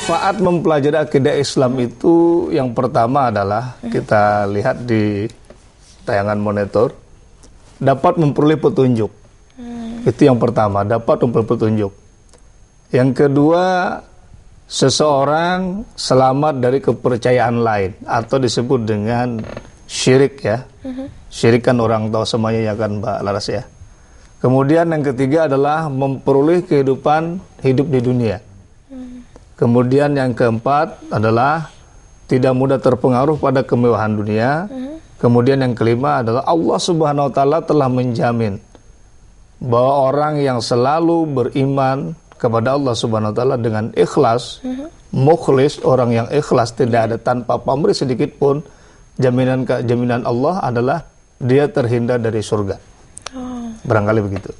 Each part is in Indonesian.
Manfaat mempelajari akidah Islam itu yang pertama adalah kita lihat di tayangan monitor, dapat memperoleh petunjuk. Itu yang pertama, dapat memperoleh petunjuk. Yang kedua, seseorang selamat dari kepercayaan lain atau disebut dengan syirik ya. Syirik kan orang tahu semuanya ya kan Mbak Laras ya. Kemudian yang ketiga adalah memperoleh kehidupan hidup di dunia. Kemudian yang keempat adalah tidak mudah terpengaruh pada kemewahan dunia. Kemudian yang kelima adalah Allah Subhanahu wa taala telah menjamin bahwa orang yang selalu beriman kepada Allah Subhanahu wa taala dengan ikhlas, mukhlis, orang yang ikhlas tidak ada tanpa pamrih sedikit pun, jaminan Allah adalah dia terhindar dari surga. Barangkali begitu.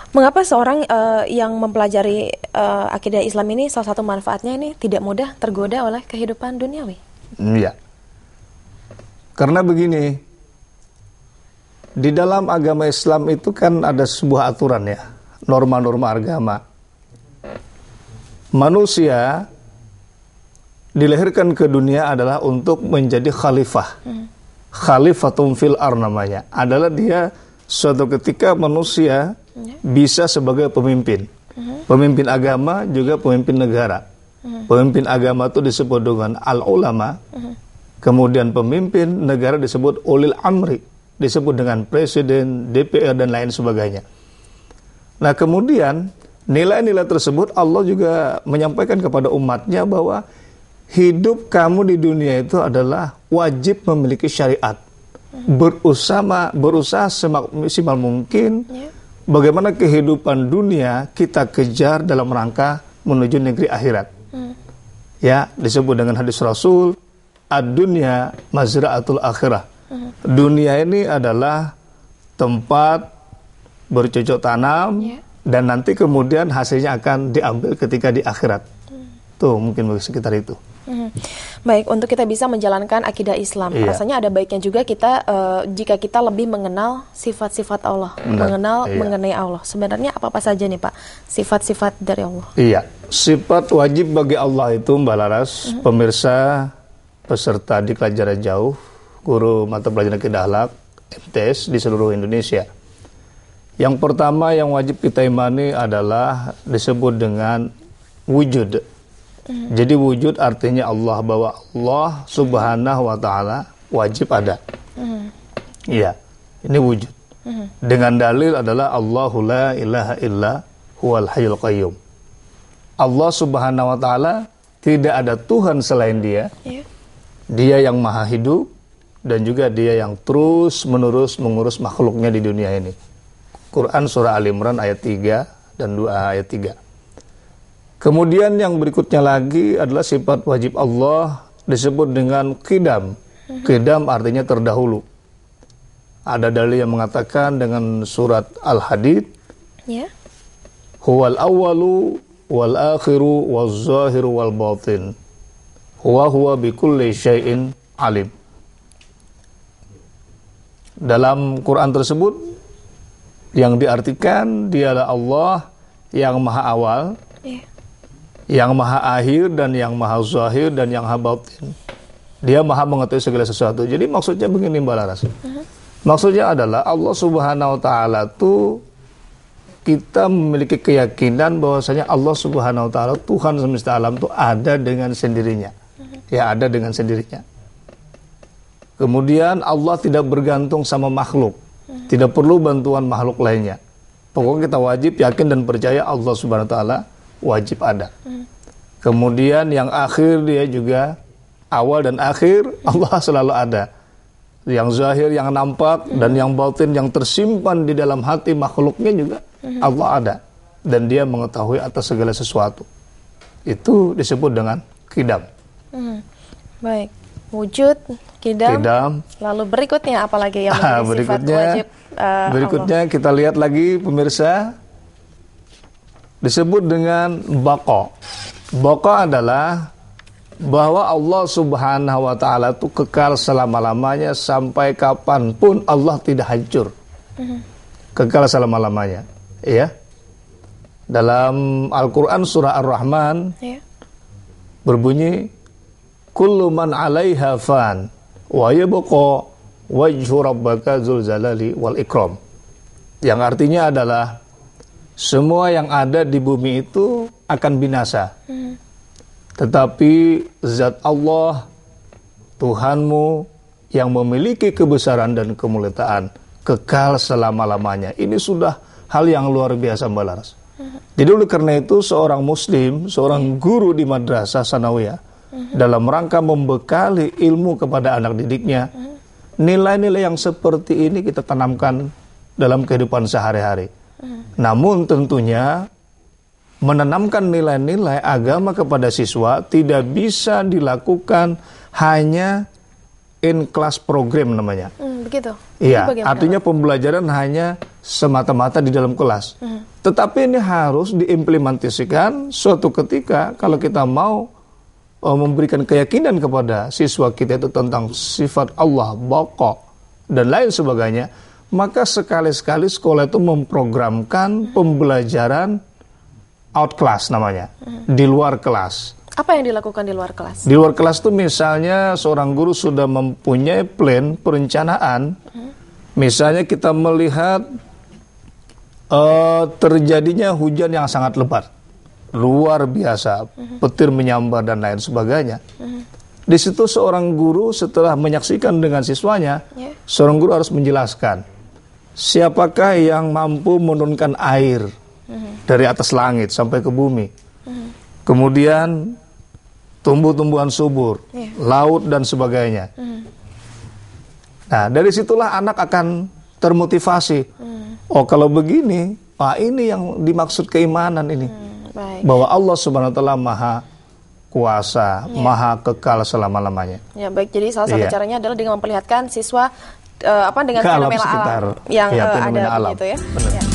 Mengapa seorang yang mempelajari akidah Islam ini, salah satu manfaatnya ini tidak mudah tergoda oleh kehidupan duniawi? Iya. Karena begini, di dalam agama Islam itu kan ada sebuah aturan ya, norma-norma agama. Manusia dilahirkan ke dunia adalah untuk menjadi khalifah. Khalifatun fil ar namanya. Adalah dia suatu ketika manusia bisa sebagai pemimpin. Pemimpin agama juga pemimpin negara. Pemimpin agama itu disebut dengan al-ulama. Kemudian pemimpin negara disebut ulil amri. Disebut dengan presiden, DPR dan lain sebagainya. Nah kemudian nilai-nilai tersebut Allah juga menyampaikan kepada umatnya bahwa hidup kamu di dunia itu adalah wajib memiliki syariat. Berusaha semaksimal mungkin bagaimana kehidupan dunia kita kejar dalam rangka menuju negeri akhirat. Ya, disebut dengan hadis Rasul, ad-dunya mazra'atul akhirah. Dunia ini adalah tempat bercocok tanam dan nanti kemudian hasilnya akan diambil ketika di akhirat. Tuh, mungkin sekitar itu. Baik, untuk kita bisa menjalankan akidah Islam, rasanya ada baiknya juga kita jika kita lebih mengenal sifat-sifat Allah, mengenai Allah. Sebenarnya apa saja nih Pak sifat-sifat dari Allah? Iya, sifat wajib bagi Allah itu Mbak Laras, pemirsa, peserta di pelajaran jauh, guru mata pelajaran akidah akhlak MTS di seluruh Indonesia. Yang pertama yang wajib kita imani adalah disebut dengan wujud. Jadi wujud artinya Allah, bahwa Allah Subhanahu wa taala wajib ada. Iya, ini wujud. Dengan dalil adalah Allahu la ilaha illa huwal hayyul qayyum. Allah Subhanahu wa taala tidak ada Tuhan selain Dia. Dia yang maha hidup dan juga Dia yang terus menerus mengurus makhluknya di dunia ini. Quran surah Al Imran ayat 3 dan 2 ayat 3. Kemudian yang berikutnya lagi adalah sifat wajib Allah disebut dengan qidam. Qidam artinya terdahulu. Ada dalil yang mengatakan dengan surat Al-Hadid, huwal awwalu wal akhiru wal zahiru wal batin. Huwa bikulli syai'in alim. Dalam Quran tersebut yang diartikan dialah Allah yang maha awal, yang maha akhir dan yang maha zahir dan yang maha batin. Dia maha mengetahui segala sesuatu. Jadi maksudnya begini Mbak Laras. Maksudnya adalah Allah Subhanahu wa taala itu kita memiliki keyakinan bahwasanya Allah Subhanahu wa taala Tuhan semesta alam itu ada dengan sendirinya. Ya, ada dengan sendirinya. Kemudian Allah tidak bergantung sama makhluk. Tidak perlu bantuan makhluk lainnya. Pokoknya kita wajib yakin dan percaya Allah Subhanahu wa taala wajib ada. Kemudian yang akhir dia juga awal dan akhir Allah selalu ada. Yang zahir, yang nampak dan yang batin yang tersimpan di dalam hati makhluknya juga Allah ada dan Dia mengetahui atas segala sesuatu. Itu disebut dengan qidam. Baik, wujud, qidam. Lalu berikutnya apalagi yang menjadi sifat wajib berikutnya Allah? Kita lihat lagi pemirsa, disebut dengan baqa. Baqa adalah bahwa Allah Subhanahu wa taala itu kekal selama-lamanya, sampai kapanpun Allah tidak hancur. Kekal selama-lamanya, ya. Dalam Al-Qur'an surah Ar-Rahman berbunyi kullu man 'alaiha fan wa yabqa wajhu rabbaka dzul jalali wal ikram. Yang artinya adalah semua yang ada di bumi itu akan binasa. Tetapi zat Allah Tuhanmu yang memiliki kebesaran dan kemuliaan kekal selama-lamanya. Ini sudah hal yang luar biasa, Mbak Laras. Jadi oleh karena itu seorang muslim, seorang guru di madrasah sanawiyah dalam rangka membekali ilmu kepada anak didiknya, nilai-nilai yang seperti ini kita tanamkan dalam kehidupan sehari-hari. Namun tentunya menanamkan nilai-nilai agama kepada siswa tidak bisa dilakukan hanya in class program namanya. Begitu. Iya, artinya pembelajaran hanya semata-mata di dalam kelas. Tetapi ini harus diimplementasikan suatu ketika kalau kita mau memberikan keyakinan kepada siswa kita itu tentang sifat Allah, baqa dan lain sebagainya, maka sekali-sekali sekolah itu memprogramkan pembelajaran out class namanya, di luar kelas. Apa yang dilakukan di luar kelas? Di luar kelas itu misalnya seorang guru sudah mempunyai plan, perencanaan. Misalnya kita melihat terjadinya hujan yang sangat lebat, luar biasa, petir menyambar dan lain sebagainya. Di situ seorang guru setelah menyaksikan dengan siswanya, seorang guru harus menjelaskan siapakah yang mampu menurunkan air dari atas langit sampai ke bumi. Kemudian tumbuh-tumbuhan subur, laut dan sebagainya. Nah, dari situlah anak akan termotivasi. Oh, kalau begini, ini yang dimaksud keimanan ini. Bahwa Allah Subhanahu wa taala Maha Kuasa, Maha Kekal selama-lamanya. Ya, baik. Jadi salah satu caranya adalah dengan memperlihatkan siswa dengan fenomena alam yang ada gitu ya. Benar.